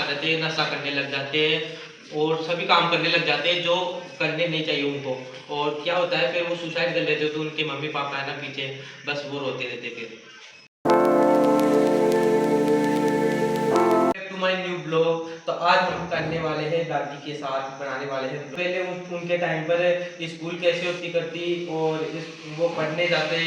जाते हैं, नशा करने लग जाते हैं और सभी काम करने लग जाते हैं जो करने नहीं चाहिए उनको। और क्या होता है फिर वो सुसाइड कर लेते हैं, तो उनके मम्मी पापा है ना पीछे बस वो रोते रहते फिर। To my new blog. तो आज हम करने वाले हैं दादी के साथ बनाने वाले हैं। पहले उनके टाइम पर स्कूल कैसे होती करती और वो पढ़ने जाते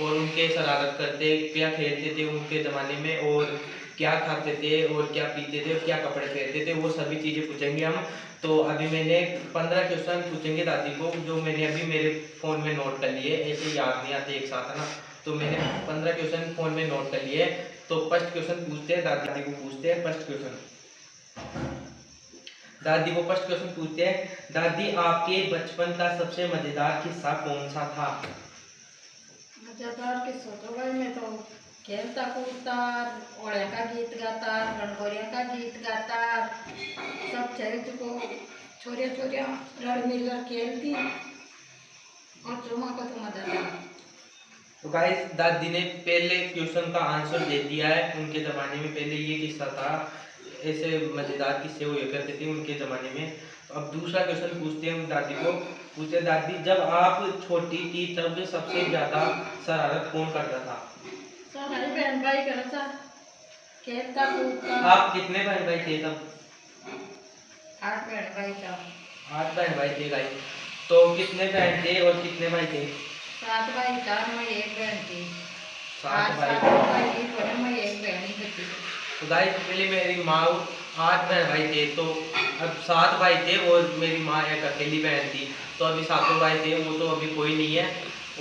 और उनके शरारत करते, क्या खेलते थे उनके ज़माने में और क्या खाते थे और क्या पीते थे और क्या कपड़े पहनते थे, वो सभी चीज़ें पूछेंगे हम। तो अभी मैंने 15 क्वेश्चन पूछेंगे दादी को, जो मैंने अभी मेरे फ़ोन में नोट कर लिए, ऐसे याद नहीं आते एक साथ है ना। तो मैंने 15 क्वेश्चन फ़ोन में नोट कर लिए। तो फर्स्ट क्वेश्चन पूछते हैं, दादी को पूछते हैं फर्स्ट क्वेश्चन। दादी को फर्स्ट क्वेश्चन पूछते हैं, दादी आपके बचपन का सबसे मजेदार किस्सा कौन सा था? मजेदार किस्सा तो भाई मैं तो खेलता कूदता, ओढ़े का गीत गाता, गणगौरिया का गीत गाता, सब चरित्र को छोरिया छोरिया रल मिलकर खेलती और चुमा को तो मजा था। तो गाइस दादी ने पहले क्वेश्चन का आंसर दे दिया है। उनके ज़माने में पहले ये किस्सा था, ऐसे मज़ेदार किस्से हुए करते थे उनके ज़माने में। तो अब दूसरा क्वेश्चन पूछते हैं हम दादी को। पूछते दादी, जब आप छोटी थी तब सबसे ज़्यादा शरारत कौन करता था? हमारी बहन भाई करता, खेलता कूदता। आप कितने बहन भाई थे तब? 8 बहन भाई था। 8 बहन भाई थे गाइस। तो कितने बहन थे और कितने भाई थे? 7 भाई था, मैं एक बहन थी। 7 भाई। 7 भाई थी पर मैं एक बहन ही थी। तो गाइस पहले मेरी माँ 8 बहन भाई थे, तो अब 7 भाई थे और मेरी माँ एक अकेली बहन थी। तो अभी सातों भाई थे, वो तो अभी कोई नहीं है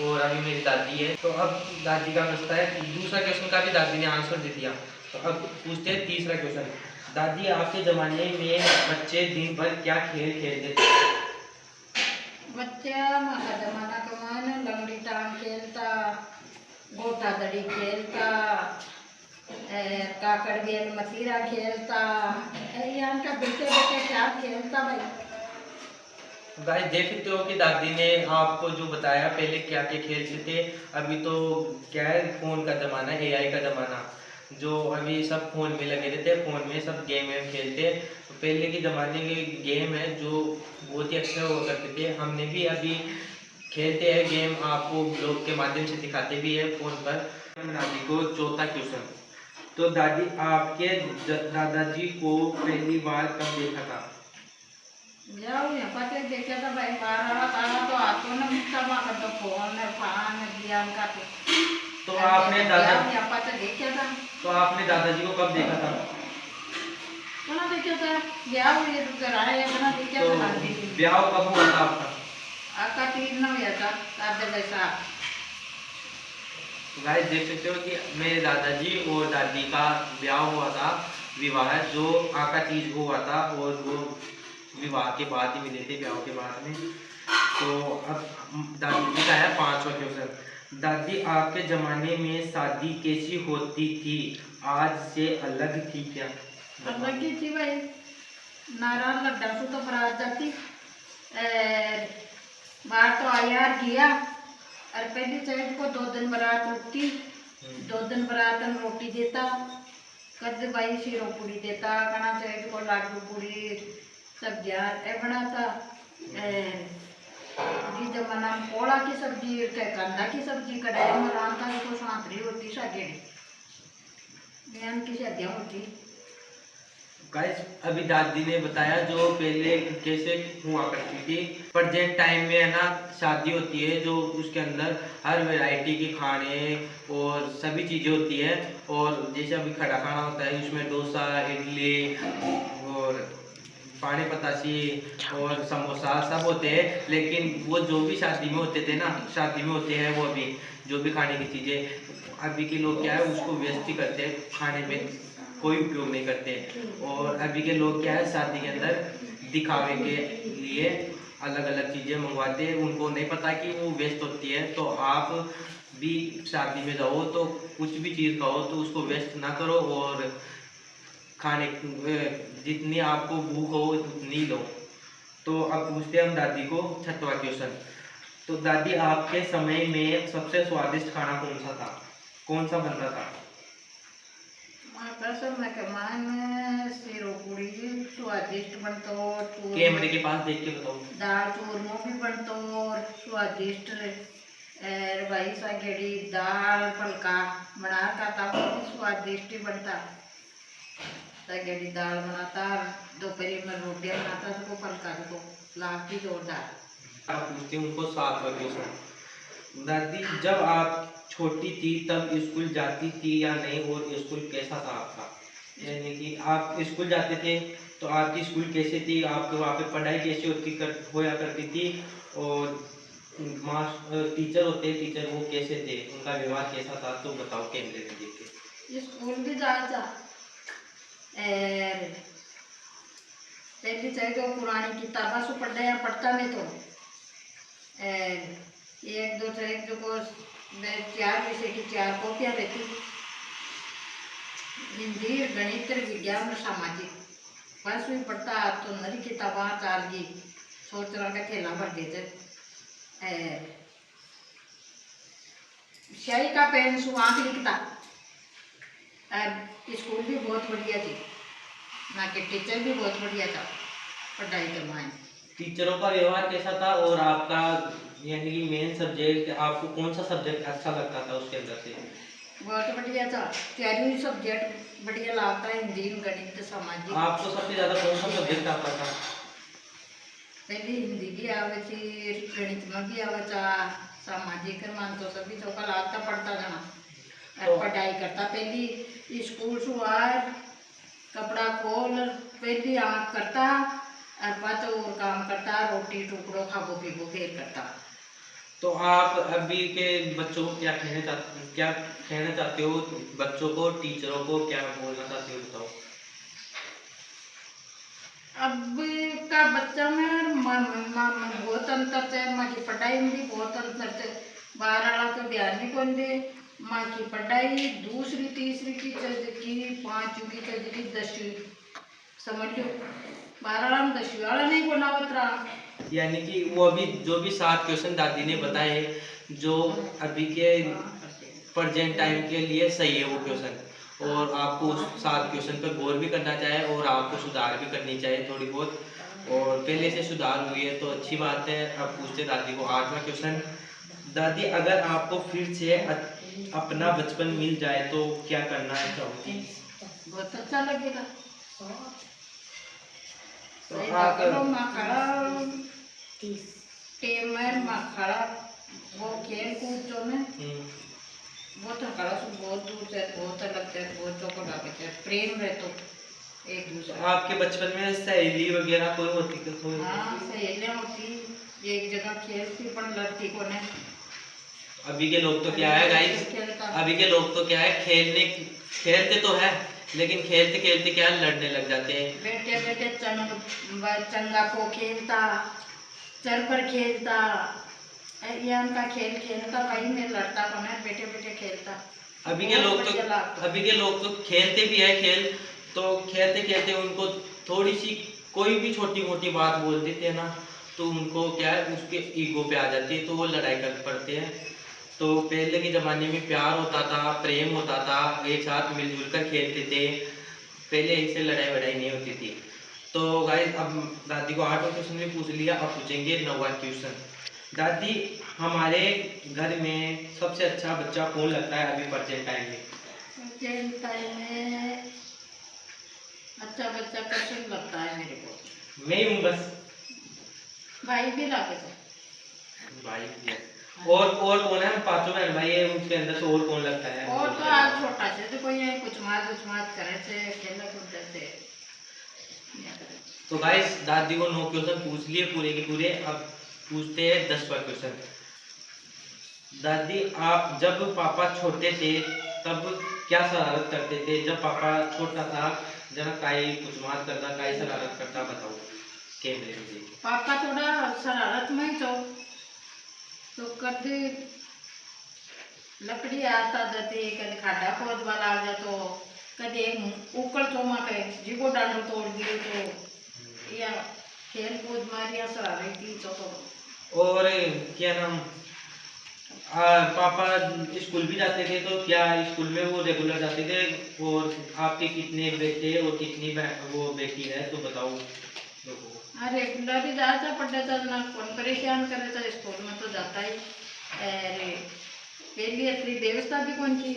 और अभी मेरी दादी है। तो अब दादी का बचता है दूसरा क्वेश्चन का भी दादी ने आंसर दे दिया। तो अब पूछते हैं तीसरा क्वेश्चन। दादी आपके ज़माने में बच्चे दिन भर क्या खेल खेलते थे? बच्चा माका जमाना कमान लंगड़ी टांग खेलता, गोटा दड़ी खेलता, काकड़ गेल मतीरा खेलता, यहाँ का बेटे बेटे क्या खेलता भाई। गाइस देख सकते हो कि दादी ने आपको जो बताया पहले क्या क्या खेलते थे। अभी तो क्या है, फोन का ज़माना है, एआई का ज़माना, जो अभी सब फोन में लगे रहते हैं, फोन में सब गेम वेम खेलते हैं। तो पहले के ज़माने के गेम है जो बहुत ही अच्छे हुआ करते थे। हमने भी अभी खेलते हैं गेम, आपको ब्लॉग के माध्यम से दिखाते भी है फ़ोन पर। दादी को चौथा क्वेश्चन। तो दादी आपके दादाजी को पहली बार कब देखा था? जाओ यहाँ पर देखा था भाई, बारह तारा तो आतो न मुक्ता माका तो फोन है फान ज्ञान का तो आपने यहाँ पर देखा था। तो आपने दादाजी को कब देखा था? कहाँ देखा था, जाओ ये कराए अपना देखा तो था गांधी जी। ब्याह कब हुआ था आपका? आपका 3 न हुआ था, दादा जैसा। गाइस देख सकते हो कि मेरे दादाजी और दादी का ब्याह हुआ था, विवाह जो आका चीज को हुआ था और वो विवाह के बाद ही मिले थे, ब्याह के बाद में। तो अब दादी जी का है पांचवा क्वेश्चन। दादी आपके जमाने में शादी कैसी होती थी, आज से अलग थी क्या? अलग ही थी भाई, नारायण लड्डा से तो बारात जाती, बाहर तो आयार किया और पहली चैत को 2 दिन बारात रुकती, 2 दिन बारात में रोटी देता, कद भाई शीरो पूड़ी देता, कना चैत को लाडू पूड़ी सब्जियाँ बनाता। जी जमाना में पोड़ा की सब्जी, कंदा की सब्जी, कढ़ाई में रांता को सांतरी होती, सागे बहन की शादियाँ होती। गाइस अभी दादी ने बताया जो पहले कैसे हुआ करती थी। प्रेजेंट टाइम में है ना शादी होती है जो उसके अंदर हर वैरायटी के खाने और सभी चीज़ें होती है। और जैसे अभी खड़ा खाना होता है उसमें डोसा, इडली और पानी पतासी और समोसा सब होते हैं। लेकिन वो जो भी शादी में होते थे ना, शादी में होते हैं वो अभी जो भी खाने की चीज़ें, अभी के लोग क्या है उसको वेस्ट ही करते हैं, खाने में कोई उपयोग नहीं करते। और अभी के लोग क्या है शादी के अंदर दिखावे के लिए अलग अलग चीज़ें मंगवाते हैं, उनको नहीं पता कि वो वेस्ट होती है। तो आप भी शादी में जाओ तो कुछ भी चीज़ खाओ तो उसको वेस्ट ना करो और खाने जितनी आपको भूख हो उतनी लो। तो अब पूछते हैं हम दादी को छठवां क्वेश्चन। तो दादी आपके समय में सबसे स्वादिष्ट खाना कौन सा था, कौन सा बनता था? माता सब में कमान शीरो पूड़ी स्वादिष्ट बनतो। कैमरे के पास देख के बताओ। दाल चूरमो भी बनतो स्वादिष्ट और भाई सागेड़ी दाल फलका बना का था वो भी स्वादिष्ट ही बनता। सागेड़ी दाल बनाता, दोपहर में रोटियां बनाता, तो फलका तो लाती जोरदार। आप पूछती हूँ उनको 7वां क्वेश्चन। दादी, जब आप छोटी थी तब स्कूल जाती थी या नहीं, और स्कूल कैसा था आपका? यानी कि आप स्कूल जाते थे तो आपकी स्कूल कैसे थी, आपके वहाँ पे पढ़ाई कैसी होया करती थी, और टीचर होते टीचर वो कैसे थे, उनका व्यवहार कैसा था, तो बताओ कैमरे में देख के। स्कूल भी जाता और पहली चाहिए तो पुरानी किताबा से पढ़ता में तो एक दो से एक जो को 4 विषय की 4 कॉपियाँ रहती। हिंदी गणित विज्ञान और सामाजिक बस भी पढ़ता तो नरी किताबा 4 की सोच रहा का थैला भर देते। स्याही का पेन से आँख लिखता। स्कूल भी बहुत बढ़िया थी, ना के टीचर भी बहुत बढ़िया था पढ़ाई करवाएं। टीचरों का व्यवहार कैसा था, और आपका यानी कि मेन सब्जेक्ट आपको कौन सा सब्जेक्ट अच्छा लगता था उसके अंदर से? बहुत बढ़िया था, चारों सब्जेक्ट बढ़िया लगता है, हिंदी गणित सामाजिक। आपको सबसे ज़्यादा कौन सा सब्जेक्ट आता था? पहले हिंदी भी आवे थी, गणित में भी आवे था, सामाजिक मान तो सभी चौका लगता पढ़ता जाना। तो पढ़ाई करता पहली स्कूल से आज कपड़ा खोल पहली आँख करता और पाँच और काम करता, रोटी टुकड़ो खाबो पीबो फिर करता। तो आप अभी के बच्चों को क्या कहना चाहते हो, बच्चों को, टीचरों को क्या बोलना चाहते हो, बताओ। अब का बच्चा में बहुत अंतर है, माँ की पढ़ाई में भी बहुत अंतर है। बाहर वाला तो ध्यान नहीं कौन दे, माँ की पढ़ाई दूसरी तीसरी की चल की 5वीं की चल की 10वीं समझ लो। बाहर वाला में 10वीं वाला नहीं को नावत रहा। यानी कि वो अभी जो भी 7 क्वेश्चन दादी ने बताए, जो अभी के प्रेजेंट टाइम के लिए सही है वो क्वेश्चन, और आपको उस 7 क्वेश्चन पर गौर भी करना चाहिए, और आपको सुधार भी करनी चाहिए थोड़ी बहुत, और पहले से सुधार हुई है तो अच्छी बात है। अब पूछते दादी को 8वां क्वेश्चन। दादी, अगर आपको फिर से अपना बचपन मिल जाए तो क्या करना चाहोगी? बहुत अच्छा लगेगा। तो सही आप करो माखड़ा टेम में माखड़ा वो खेल कूद जो में बहुत हकड़ा से बहुत दूर से बहुत अलग से बहुत चौको डाके से प्रेम रहतो एक दूसरे। आपके बचपन में सहेली वगैरह कोई होती थी? कोई? हाँ सहेलियाँ होती, एक जगह खेलती पर लड़ती को ने। अभी के लोग तो क्या है गाइस, अभी के लोग तो क्या है, खेलते तो है लेकिन खेलते खेलते क्या लड़ने लग जाते हैं। बेटे बेटे चंगा को खेलता, चर पर खेलता, यान का खेल खेलता, कहीं में लड़ता को ने, बेटे बेटे खेलता। अभी के लोग तो खेलते भी है खेल, तो खेलते खेलते उनको थोड़ी सी कोई भी छोटी मोटी बात बोल देते हैं ना, तो उनको क्या है उसके ईगो पे आ जाती है, तो वो लड़ाई कर पड़ते हैं। तो पहले के ज़माने में प्यार होता था, प्रेम होता था, एक साथ मिलजुल कर खेलते थे, पहले इससे लड़ाई वड़ाई नहीं होती थी। तो गाइस, अब दादी को 8वां क्वेश्चन भी पूछ लिया, अब पूछेंगे 9वां क्वेश्चन। दादी, हमारे घर में सबसे अच्छा बच्चा कौन लगता है अभी प्रेजेंट टाइम में? प्रेजेंट टाइम में अच्छा बच्चा कैसे लगता है मेरे को? मैं हूँ बस। भाई भी लागे थे। भाई भी है। और कौन है? हम पांचों बहन भाई है, उसके अंदर से और कौन लगता है? और तो आज छोटा से तो कोई है कुछ मात करे थे खेला कूदते थे। तो गाइस, दादी को 9 क्वेश्चन पूछ लिए पूरे के पूरे, अब पूछते हैं 10वां क्वेश्चन। दादी, आप जब पापा छोटे थे तब क्या शरारत करते थे? जब पापा छोटा था, जब काई कुछ मार करता, काई शरारत करता, बताओ कैमरे में देख के। पापा थोड़ा शरारत में ही तो कभी लकड़ी आता जाती, कभी खाड़ा खोद वाला आ जातो, कभी उकड़ चोमा के जीवो डांडो तोड़ दियो तो, या खेल कूद मारिया शरारती तो और क्या नाम, पापा स्कूल भी जाते थे, तो क्या स्कूल में वो रेगुलर जाते थे? और आपके कितने बेटे और कितनी वो बेटी है, तो बताओ लोगों को। हाँ रेगुलर ही जाता पढ़ता था ना, कौन परेशान करे था, स्कूल में तो जाता ही। अरे पहली इतनी व्यवस्था भी कौन थी,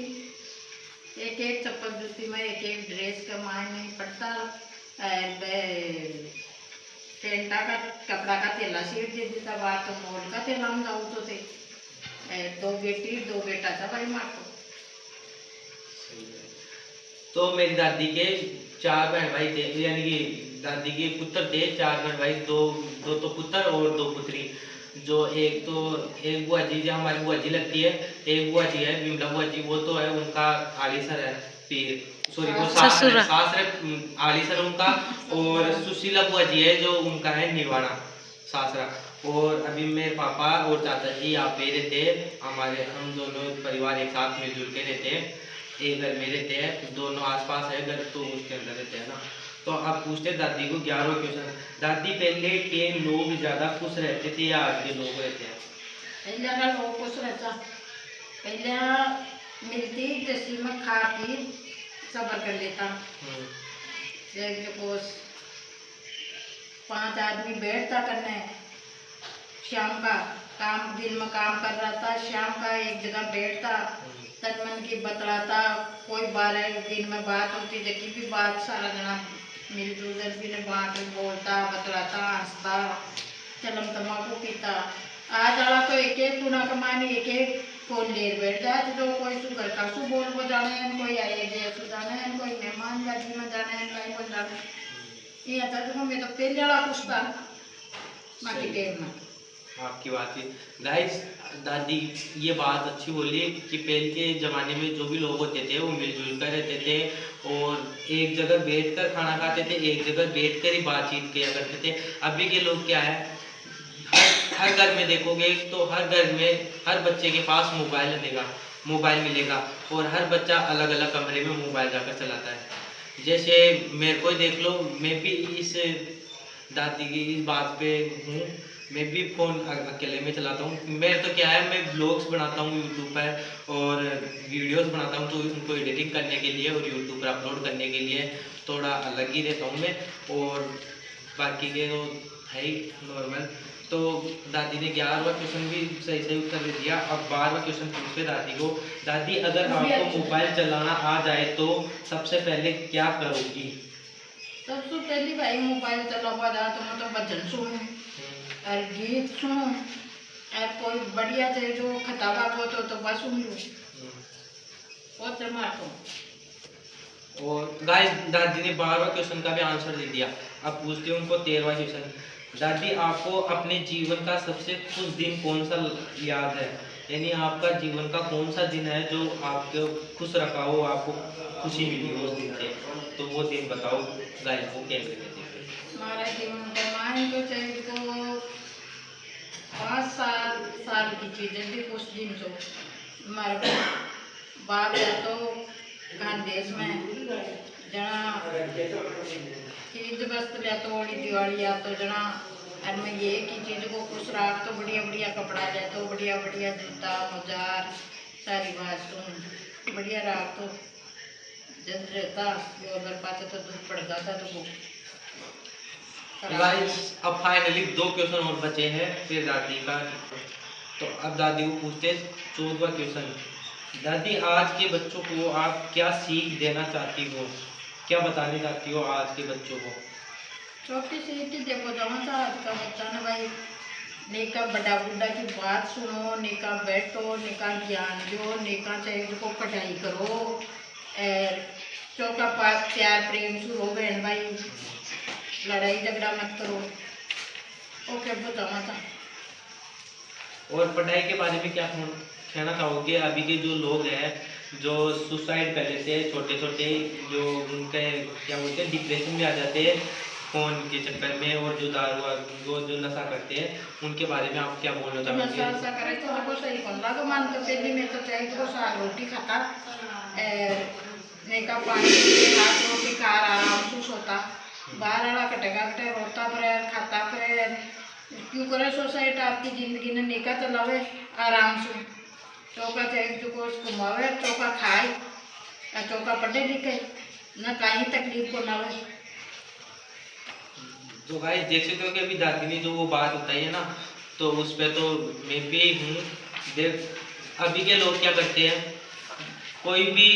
एक एक चप्पल जूती में, एक एक ड्रेस का मान नहीं पड़ता। पेंटा का कपड़ा का थैला सीट दे देता, बाहर तो मोल का थैला हम जाऊ तो थे। दो बेटी दो बेटा था भाई मार को। तो मेरी दादी के 4 बहन भाई थे, यानी कि दादी के पुत्र थे 4 बहन भाई, दो दो तो पुत्र और 2 पुत्री। जो एक बुआ जी जो हमारी बुआ जी लगती है, एक बुआ जी है विमला बुआ जी, वो तो है उनका आलीसर है पीर, सॉरी वो सास है, आलीसर उनका। और सुशीला बुआ जी है जो उनका है निवाड़ा सासरा। और अभी मेरे पापा और चाचा जी यहाँ पे रहते हैं, हम दोनों परिवार एक साथ मिलजुल के रहते हैं, एक घर में रहते हैं, दोनों आसपास है घर, तो उसके अंदर रहते हैं ना। तो अब पूछते दादी को 11वां क्वेश्चन, दादी पहले के लोग ज्यादा खुश रहते थे या आज के लोग रहते हैं? पहले का लोग खुश रहता, पहले मिलती जैसी में खा पी सबर कर लेता। एक जो 5 आदमी बैठता करने, शाम का काम, दिन में काम कर रहा था, शाम का एक जगह बैठता, तन मन की बतलाता, कोई 12 दिन में बात होती, जबकि भी बात सारा जना मिलजुल भी ने बात बोलता बतलाता हंसता, चलम तम्बाकू पीता। आज वाला तो एक एक गुना कमानी, एक एक फोन लेर बैठ जाए, तो कोई सु घर का सु बोल को जाने हैं, कोई आए गए सु जाने हैं, कोई मेहमान गाजी में जाने हैं, कहीं को जाने। ये आता तो मैं तो पहले वाला कुछ था बाकी टाइम में। आपकी बात है गाइस, दादी ये बात अच्छी बोली कि पहले के ज़माने में जो भी लोग होते थे वो मिलजुल कर रहते थे, और एक जगह बैठकर खाना खाते थे, एक जगह बैठकर ही बातचीत किया करते थे। अभी के लोग क्या है, हर घर में देखोगे तो हर घर में हर बच्चे के पास मोबाइल मिलेगा, और हर बच्चा अलग अलग कमरे में मोबाइल जाकर चलाता है। जैसे मेरे को ही देख लो, मैं भी इस दादी की इस बात पे हूँ, मैं भी फ़ोन अकेले में चलाता हूँ। मैं तो क्या है, मैं ब्लॉग्स बनाता हूँ यूट्यूब पर, और वीडियोस बनाता हूँ, तो उनको एडिटिंग करने के लिए और यूट्यूब पर अपलोड करने के लिए थोड़ा अलग ही रहता हूँ मैं। और बाकी के तो है ही नॉर्मल। तो दादी ने 11वां क्वेश्चन भी सही सही उत्तर दे दिया। अब 12वां क्वेश्चन पूछते दादी को, दादी अगर आपको मोबाइल चलाना आ जाए तो सबसे पहले क्या करोगी? सबसे पहली भाई मोबाइल चलावा जा तो मैं तो भजन सुनूं और गीत सुनूं, और कोई बढ़िया से जो खताबा को तो बस सुन लूं और जमा को। और गाइस दादी ने 12वां क्वेश्चन का भी आंसर दे दिया। अब पूछते हैं उनको 13वां क्वेश्चन, दादी आपको अपने जीवन का सबसे खुश दिन कौन सा याद है? यानी आपका जीवन का कौन सा दिन है जो आपको खुश रखा हो, आपको खुशी मिली हो उस दिन से, तो वो दिन बताओ गाइस को कैमरे में देखिए। हमारा जीवन का मान तो चाहिए तो 5 साल की चीजें भी कुछ दिन तो हमारे बाप या तो खान देश में जना चीज वस्तु लिया तो होली दिवाली या तो जना, और मैं ये की चीज को खुश रख तो बढ़िया बढ़िया कपड़ा ले तो बढ़िया बढ़िया जूता मोजार सारी बात बढ़िया रख तो जब रहता जो अगर पाते तो दूध पड़ जाता तो वो गाइस अब फाइनली 2 क्वेश्चन और बचे हैं फिर दादी का। तो अब दादी को पूछते हैं 14वां क्वेश्चन, दादी आज के बच्चों को आप क्या सीख देना चाहती हो, क्या बताने चाहती हो आज के बच्चों को? छोटी सी थी देखो जमा था आज का बच्चा ना भाई, नेका बड़ा बुढ़ा की बात सुनो, नेका बैठो, नेका ज्ञान दो, नेका चाहिए को पढ़ाई करो, और चौका पास प्यार प्रेम से हो बहन भाई, लड़ाई झगड़ा मत करो। ओके बताना था। और पढ़ाई के बारे में क्या कहना चाहोगे? अभी के जो लोग हैं जो सुसाइड कर लेते हैं, छोटे छोटे जो उनके क्या बोलते हैं डिप्रेशन में आ जाते हैं फोन के चक्कर में, और जो दारू जो नशा करते हैं, उनके बारे में आप क्या बोलना चाहोगे? नशा वशा करे तो देखो सही कौन लगा मान तो पहली में तो चाहिए तो साग रोटी खाता, नेका पानी हाथ रोटी खा आराम से सोता, बाहर वाला कटेगा कटे रोता पर खाता पर क्यों करे सोसाइटी आपकी जिंदगी ने नेका चलावे आराम से। चौका चाहे जो को घुमावे चौका खाए या चौका पढ़े लिखे न कहीं तकलीफ को ना हो। तो भाई देख सकते हो कि अभी दादी ने जो वो बात बताई है ना, तो उस पे तो मैं भी हूँ। देख अभी के लोग क्या करते हैं, कोई भी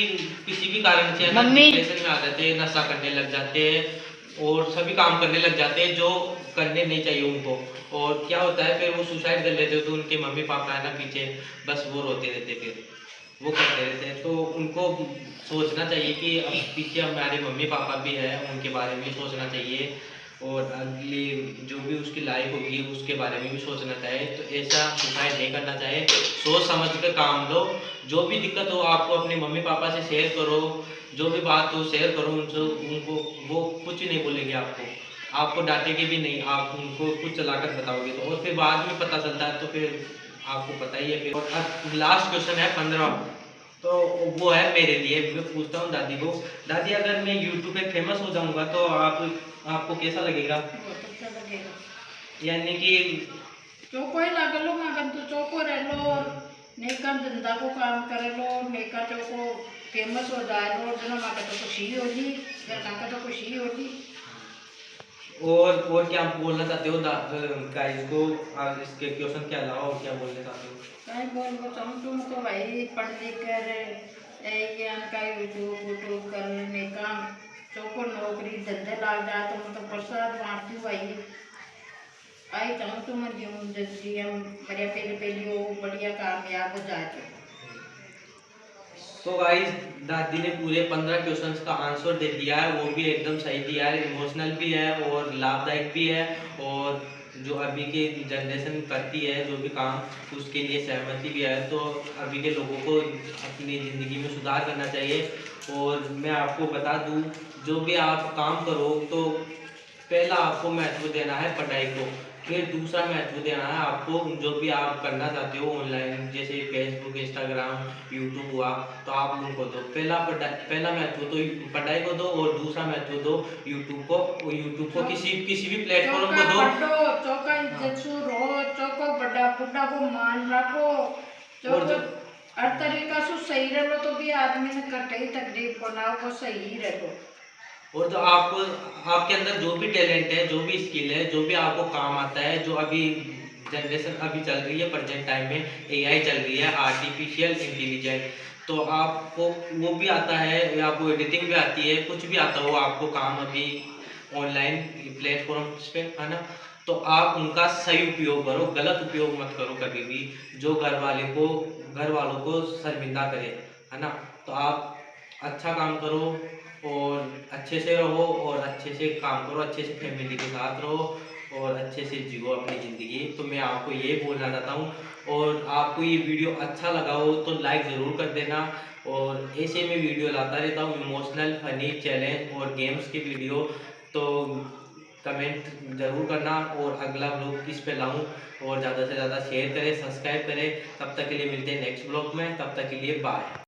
किसी भी कारण से है ना डिप्रेशन में आ जाते हैं, नशा करने लग जाते हैं और सभी काम करने लग जाते हैं जो करने नहीं चाहिए उनको। और क्या होता है फिर वो सुसाइड कर लेते हैं, तो उनके मम्मी पापा है ना पीछे बस वो रोते रहते, फिर वो करते रहते हैं। तो उनको सोचना चाहिए कि अब पीछे हमारे मम्मी पापा भी हैं, उनके बारे में सोचना चाहिए और अगली जो भी उसकी लाइफ होगी उसके बारे में भी सोचना चाहिए। तो ऐसा सुसाइड नहीं करना चाहिए, सोच समझ कर काम लो। जो भी दिक्कत हो आपको अपने मम्मी पापा से शेयर करो, जो भी बात हो शेयर करो उनसे, उनको वो कुछ नहीं बोलेंगे आपको डांटेंगे भी नहीं, आप उनको कुछ चलाकर बताओगे तो। और फिर बाद में पता चलता है तो फिर आपको पता ही है फिर। और अब लास्ट क्वेश्चन है 15, तो वो है मेरे लिए। मैं पूछता हूँ दादी को, दादी अगर मैं यूट्यूब पे फेमस हो जाऊंगा तो आपको कैसा लगेगा? बहुत अच्छा लगेगा। यानी कि चौको ही लगा लो मगन तो चौको रह लो और नेका धंधा को काम करे लो, नेका चौको फेमस हो जाए लो, जना माका तो खुशी होगी, घर का तो खुशी होगी। और क्या बोलना चाहते हो गाइस को? इसके क्वेश्चन के अलावा और क्या बोलना चाहते हो? कहीं बोल बताऊँ तुमको भाई पढ़ लिख कर ज्ञान का यूट्यूब वूट्यूब करने का चौको नौकरी धंधे लाग जाए तो मतलब प्रसाद बांटती हूँ भाई। आई चाहूँ तुम जल्दी हम बढ़िया पहले पहले वो बढ़िया कामयाब हो जाए तो। तो गाइस दादी ने पूरे 15 क्वेश्चंस का आंसर दे दिया है, वो भी एकदम सही दिया है, इमोशनल भी है और लाभदायक भी है। और जो अभी की जनरेशन करती है जो भी काम उसके लिए सहमति भी है। तो अभी के लोगों को अपनी ज़िंदगी में सुधार करना चाहिए। और मैं आपको बता दूं, जो भी आप काम करो तो पहला आपको महत्व देना है पढ़ाई को, फिर दूसरा महत्व देना है आपको जो भी आप करना चाहते हो ऑनलाइन, जैसे फेसबुक इंस्टाग्राम यूट्यूब हुआ, तो आप उनको दो पहला महत्व तो पढ़ाई को दो और दूसरा महत्व दो यूट्यूब को। यूट्यूब को किसी भी प्लेटफॉर्म को दो। चौका इज्जत से रहो, चौको बड़ा बुढ़ा को मान रखो, और चौको जो हर तरीका से सही रहो तो भी आदमी ने कटे तकलीफ को ना वो सही रहो। और जो आपको आपके अंदर जो भी टैलेंट है, जो भी स्किल है, जो भी आपको काम आता है, जो अभी जनरेशन अभी चल रही है प्रेजेंट टाइम में एआई चल रही है, आर्टिफिशियल इंटेलिजेंस, तो आपको वो भी आता है या आपको एडिटिंग भी आती है, कुछ भी आता हो आपको काम अभी ऑनलाइन प्लेटफॉर्म्स पे, है ना? तो आप उनका सही उपयोग करो, गलत उपयोग मत करो कभी भी, जो घर वालों को शर्मिंदा करे, है ना? तो आप अच्छा काम करो और अच्छे से रहो और अच्छे से काम करो, अच्छे से फैमिली के साथ रहो और अच्छे से जियो अपनी ज़िंदगी। तो मैं आपको ये बोलना चाहता हूँ। और आपको ये वीडियो अच्छा लगा हो तो लाइक ज़रूर कर देना। और ऐसे मैं वीडियो लाता रहता हूँ, इमोशनल फनी चैलेंज और गेम्स की वीडियो। तो कमेंट ज़रूर करना और अगला ब्लॉग किस पे लाऊं, और ज़्यादा से ज़्यादा शेयर करें, सब्सक्राइब करें। तब तक के लिए मिलते हैं नेक्स्ट ब्लॉग में, तब तक के लिए बाय।